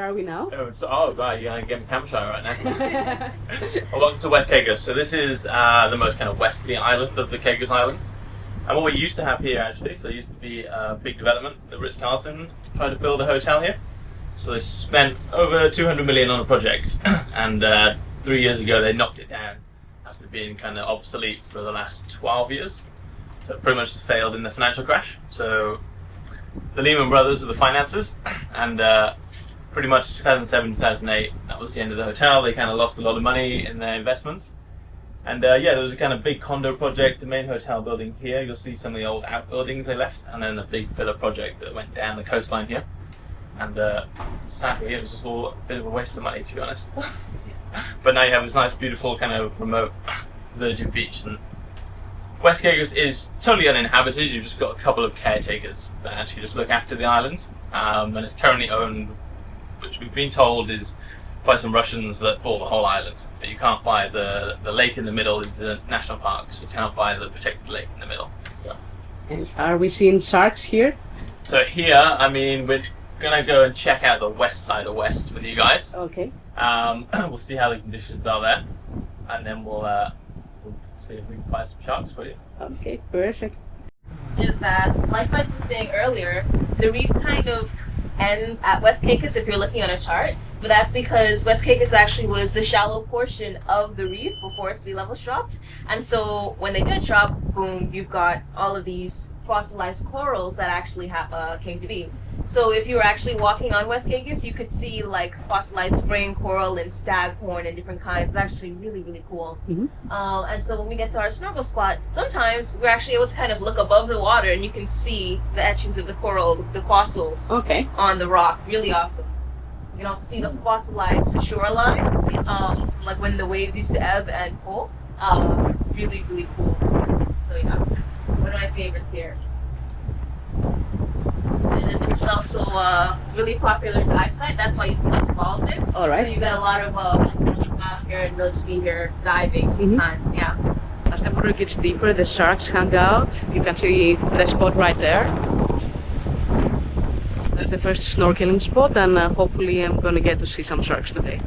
are we now? Right, you're gonna get me camera shy right now. Well, welcome to West Caicos. So this is the most kind of westerly island of the Caicos Islands. And what we used to have here actually, so it used to be a big development. The Ritz-Carlton tried to build a hotel here. So they spent over 200 million on a project, and 3 years ago they knocked it down after being kind of obsolete for the last 12 years. So it pretty much failed in the financial crash. So the Lehman Brothers were the financiers, and pretty much 2007, 2008, that was the end of the hotel. They kind of lost a lot of money in their investments. And yeah, there was a kind of big condo project, the main hotel building here. You'll see some of the old outbuildings they left, and then a big villa project that went down the coastline here. And sadly, it was just all a bit of a waste of money, to be honest. But now you have this nice, beautiful, kind of remote virgin beach. And West Caicos is totally uninhabited. You've just got a couple of caretakers that actually just look after the island. And it's currently owned, which we've been told is by some Russians that bought the whole island. But you can't buy the lake in the middle is the national park, so you can't buy the protected lake in the middle. So. And are we seeing sharks here? So here, I mean, we're gonna go and check out the west side of West with you guys. Okay. We'll see how the conditions are there, and then we'll see if we can find some sharks for you. Okay, perfect. Is that, like Mike was saying earlier, the reef kind of ends at West Caicos if you're looking on a chart, but that's because West Caicos actually was the shallow portion of the reef before sea levels dropped, and so when they did drop, boom, you've got all of these fossilized corals that actually came to be. So if you were actually walking on West Caicos, you could see like fossilized spraying coral and staghorn and different kinds. It's actually really, really cool. Mm-hmm. And so when we get to our snorkel spot, sometimes we're actually able to kind of look above the water and you can see the etchings of the coral, the fossils on the rock. Really awesome. You can also see the fossilized shoreline, like when the waves used to ebb and pull. Really, really cool. So yeah, one of my favorites here. And then this is also a really popular dive site. That's why you see lots of balls in. All right. So you got a lot of people out here and they'll just be here diving all the time. Yeah. As the water gets deeper, the sharks hang out. You can see the spot right there. That's the first snorkeling spot, and hopefully I'm gonna get to see some sharks today.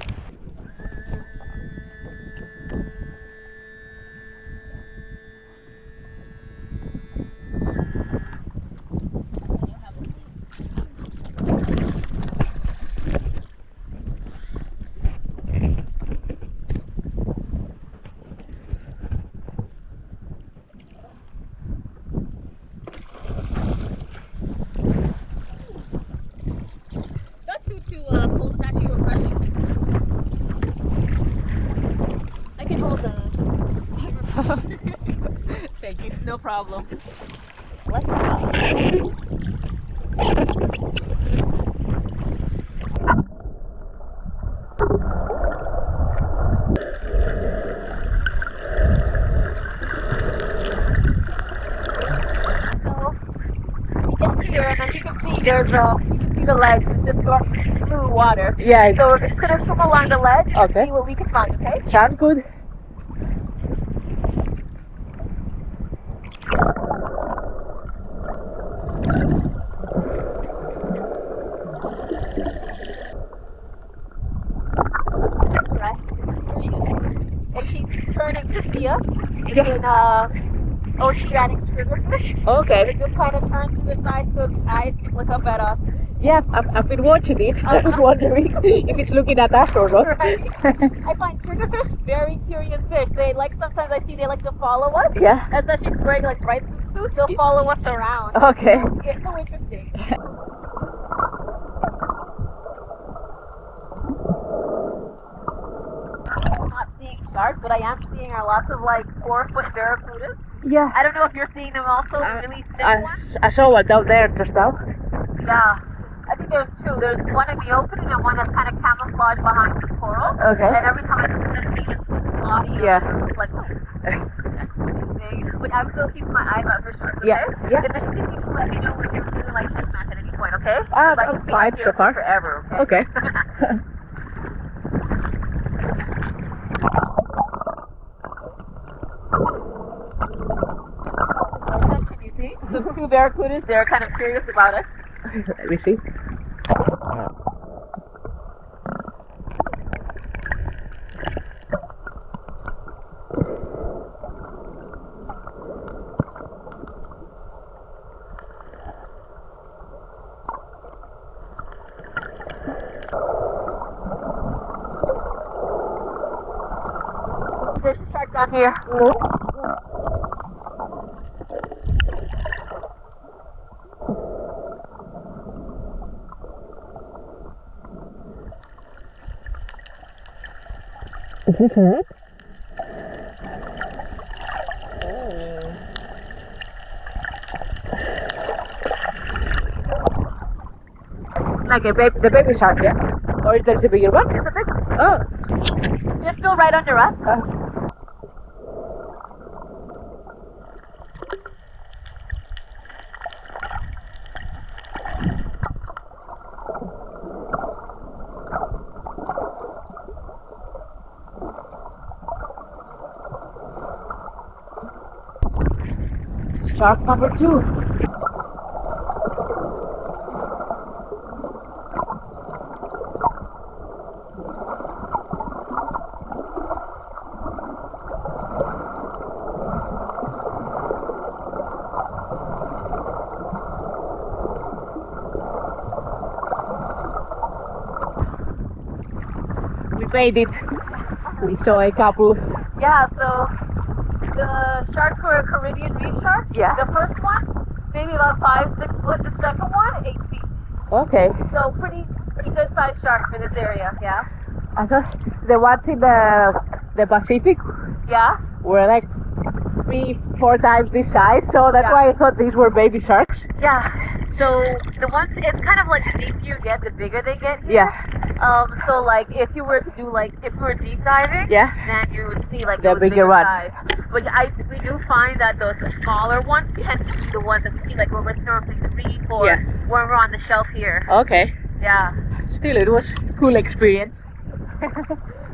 Too cold. It's actually refreshing. I can hold the microphone. Thank you. No problem. Let's go. So you get here and then you can see there's the ledge. It's just going through water. Yeah. So we're just gonna swim along the ledge and Okay. see what we can find, okay? Sounds good. Right. It keeps turning to see us. It's in oceanic triggerfish. Okay. It just kind of turns to the side so its eyes can look up at us. Yeah, I've been watching it. I was wondering if it's looking at us or not. Right. I find triggerfish very curious fish. They sometimes I see they like to follow us. Yeah. Especially if it's wearing like bright suits, they'll follow us around. Okay. It's so interesting. I'm not seeing sharks, but I am seeing lots of like 4-foot barracudas. Yeah. I don't know if you're seeing them also, really thick ones. I saw one down there just now. Yeah. I think there's two. There's one in the opening and one that's kind of camouflaged behind the coral. Okay. And every time I just kind of see its body, I'm just like, oh, that's amazing. But I'm still keeping my eyes out for sharks, okay? Yeah. If anything, you just let me know if you're feeling like this match at any point, okay? I'm Like, fine so far. Forever, okay? Okay. Can you see? The two barracudas, they're kind of curious about us. Let me see. Down here. Is this it? Like the baby shark, yeah? Or is there a bigger one? It's a big one. Oh. They're still right under us. Shark number 2. We made it. We saw a couple. Yeah, so the sharks were Caribbean reef sharks. Yeah. The first one, maybe about 5-6 foot. The second one, 8 feet. Okay. So pretty good sized shark for this area. Yeah. I thought the ones in the Pacific Yeah. were like 3-4 times this size, so that's Yeah. why I thought these were baby sharks. Yeah. So the ones, it's kind of like the deeper you get, the bigger they get here. Yeah. So like if you were to do if you were deep diving, Yeah. then you would see like The those bigger bigger ones. size. But we do find that those smaller ones tend to be the ones that we see like when we're snorkeling the reef or Yeah. when we're on the shelf here. Okay. Yeah. Still, it was a cool experience.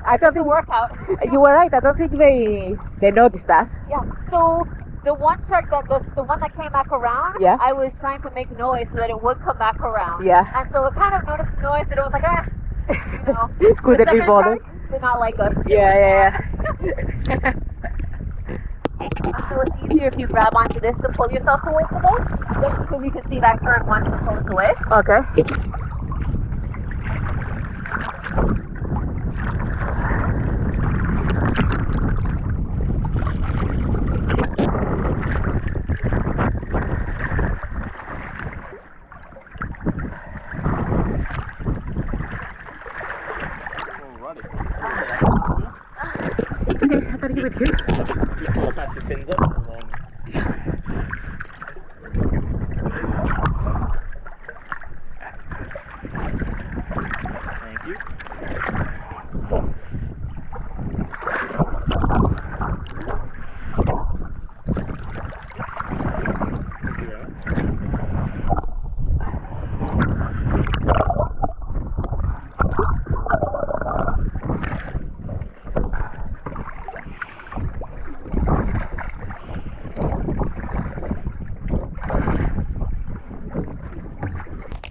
I thought it worked out. You were right. I don't think they noticed us. Yeah. So the one shark the one that came back around, Yeah. I was trying to make noise so that it would come back around. Yeah. And so it kind of noticed the noise and it was like, you know. Couldn't The be second bothered. shark did not like us. Yeah. So it's easier if you grab onto this to pull yourself away from it, just because you can see that current once it pulls away. Okay. Okay, I gotta give it here. Pull the plastic fins up and then. Thank you.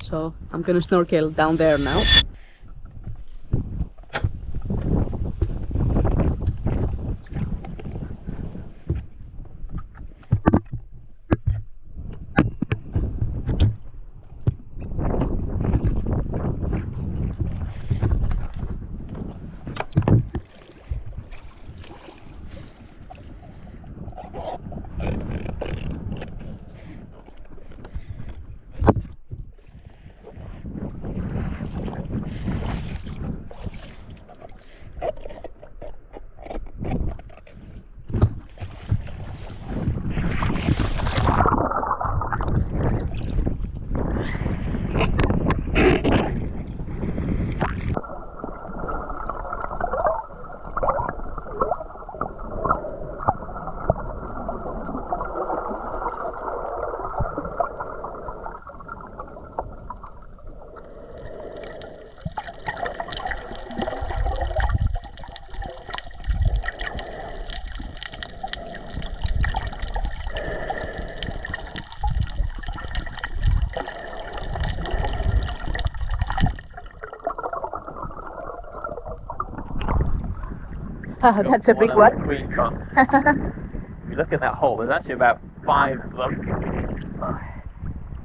So I'm gonna snorkel down there now. That's a big one. If you look at that hole, there's actually about 5 of them.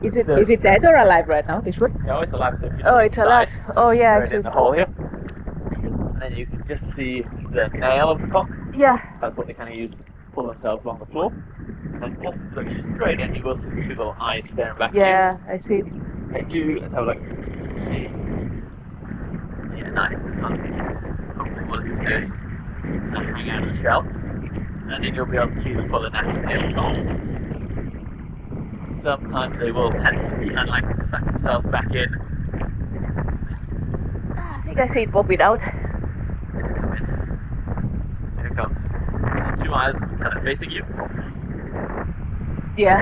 Is it dead or alive right now, this one? No, it's alive. So if you Oh, look it's inside, alive. Oh yeah, right in the hole here. And then you can just see the nail of the hook. Yeah. That's what they kind of use to pull themselves along the floor. And just look straight in, you will see two little eyes staring back Yeah, I see. at you. Hey, let's have a look. Yeah, nice. Hopefully what it's doing is hang out of the shell. And then you'll be able to see them pulling out of the tail. Sometimes they will tend to kind of like suck themselves back in. I think I see it popping out. Here it comes. And two eyes kind of facing you. Yeah.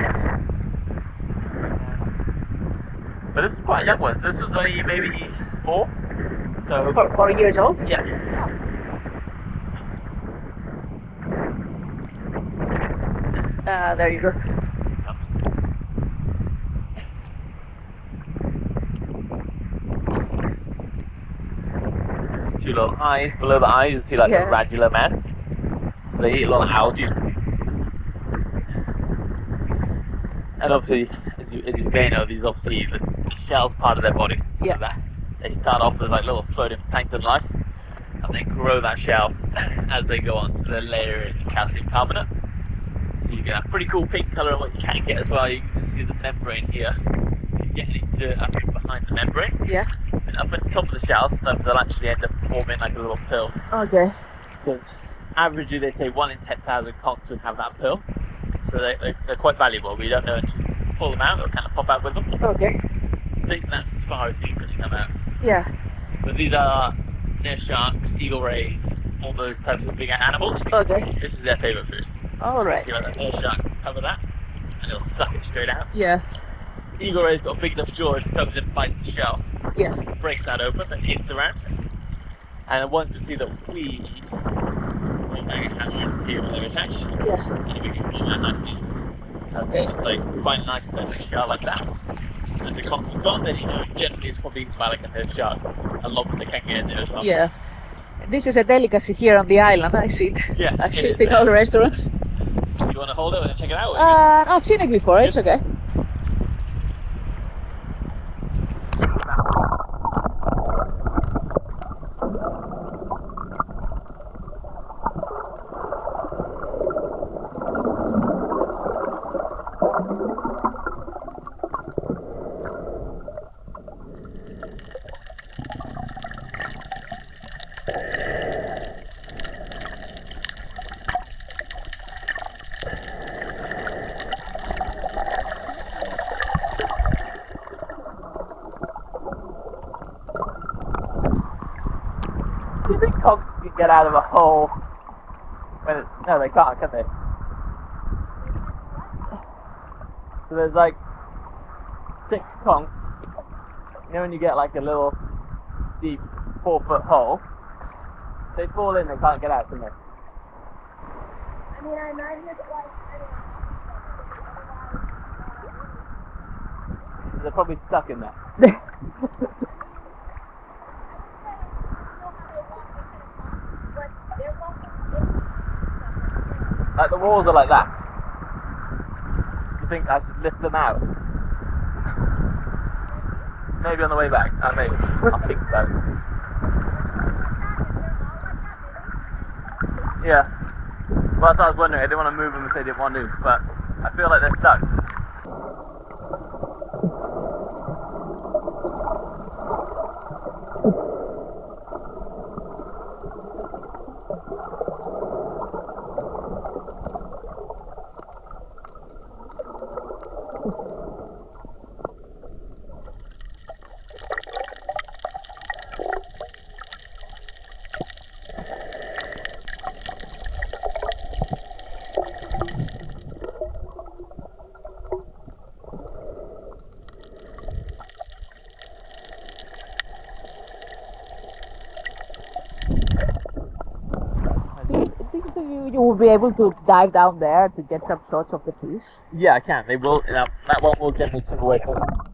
But this is quite a young one. This was only maybe 4. So 4 years old? yeah. There you go. Two little eyes. Below the eyes you see like a radula mass. So they eat a lot of algae. And obviously, as you may know, these obviously the shell's part of their body. Yeah. So that they start off as like little floating plankton life, and they grow that shell as they go on. So they layer in calcium carbonate. So you get a pretty cool pink colour of what you can get as well. You can see the membrane here. You get into up behind the membrane. Yeah. And up at the top of the shell, they'll actually end up forming like a little pill. Okay. Because averagely they say 1 in 10,000 conchs would have that pill. So they're quite valuable. We don't know until you pull them out, they'll kind of pop out with them. Okay. I think that's as far as you can come out. Yeah. But these are nurse sharks, eagle rays, all those types of big animals. Okay. This is their favourite food. Alright. You let that nurse shark cover that, and it'll suck it straight out. Yeah. Eagle ray's got a big enough jaw, it comes in, bites the shell, Yeah. breaks that open, and eats around. And the ones you see that we eat, we'll hang out here when they're attached. Yes. And we can pull that nicely. Okay. So you find a nice perfect shell like that. And the conch is gone, then you know generally it's probably eaten by like a nurse shark. A lobster can get in there as well. Yeah. This is a delicacy here on the island. I see it. Yeah, I it see is, it in all the restaurants. You want to hold it and check it out? I've seen it before. It's okay. Do you think conchs can get out of a hole when it's... No, they can't, can they? So there's like 6 conchs. You know when you get like a little deep 4-foot hole? They fall in, they can't get out, can they? I mean, I imagine it's like, They're probably stuck in there. Like the walls are like that. You think I should lift them out? Maybe on the way back. Maybe. I'll think about it. Yeah. Well, that's what I was wondering. I didn't want to move them if they didn't want to, but I feel like they're stuck. You will be able to dive down there to get some shots of the fish. Yeah, I can. They will. That one will generally swim away from them.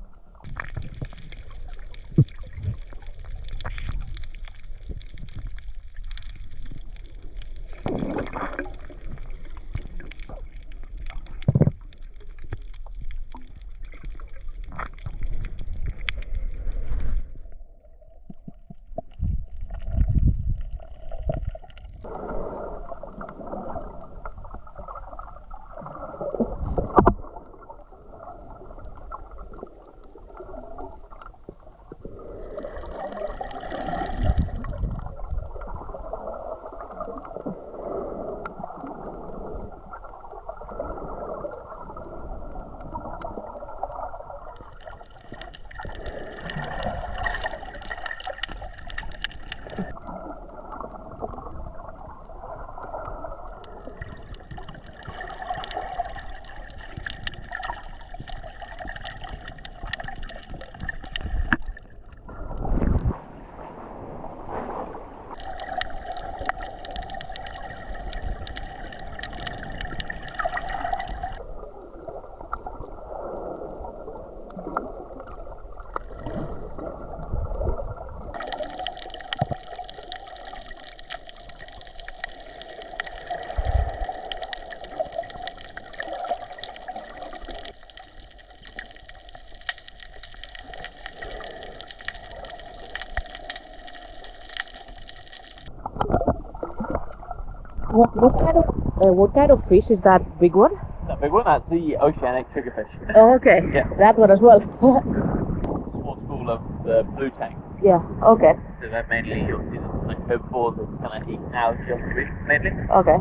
What kind of fish is that big one? That big one, that's the oceanic triggerfish. Oh, okay. Yeah. That one as well. Small school of the blue tank. Yeah. Okay. So that mainly you'll see them like herbivores that's kind of eating algae on the reef mainly. Okay.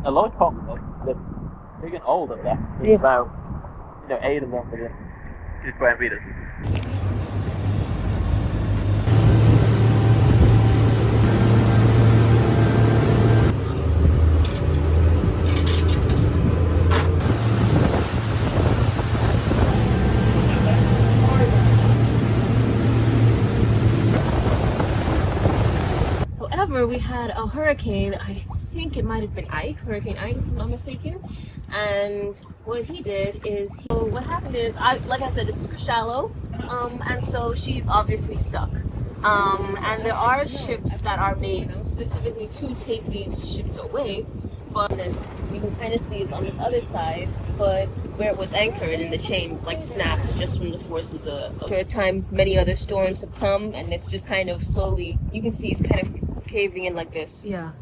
A lot of common, they're big and old at that. There's about 8 of them within 2 square meters. However, we had a hurricane, I think it might have been Hurricane Ike, if I'm not mistaken. And what he did is, what happened is, like I said, it's super shallow, and so she's obviously stuck. And there are ships that are made specifically to take these ships away, but you can kind of see it's on this other side, but where it was anchored and the chain like snapped just from the force of the time. Many other storms have come, and it's just kind of slowly, you can see it's kind of caving in like this. Yeah.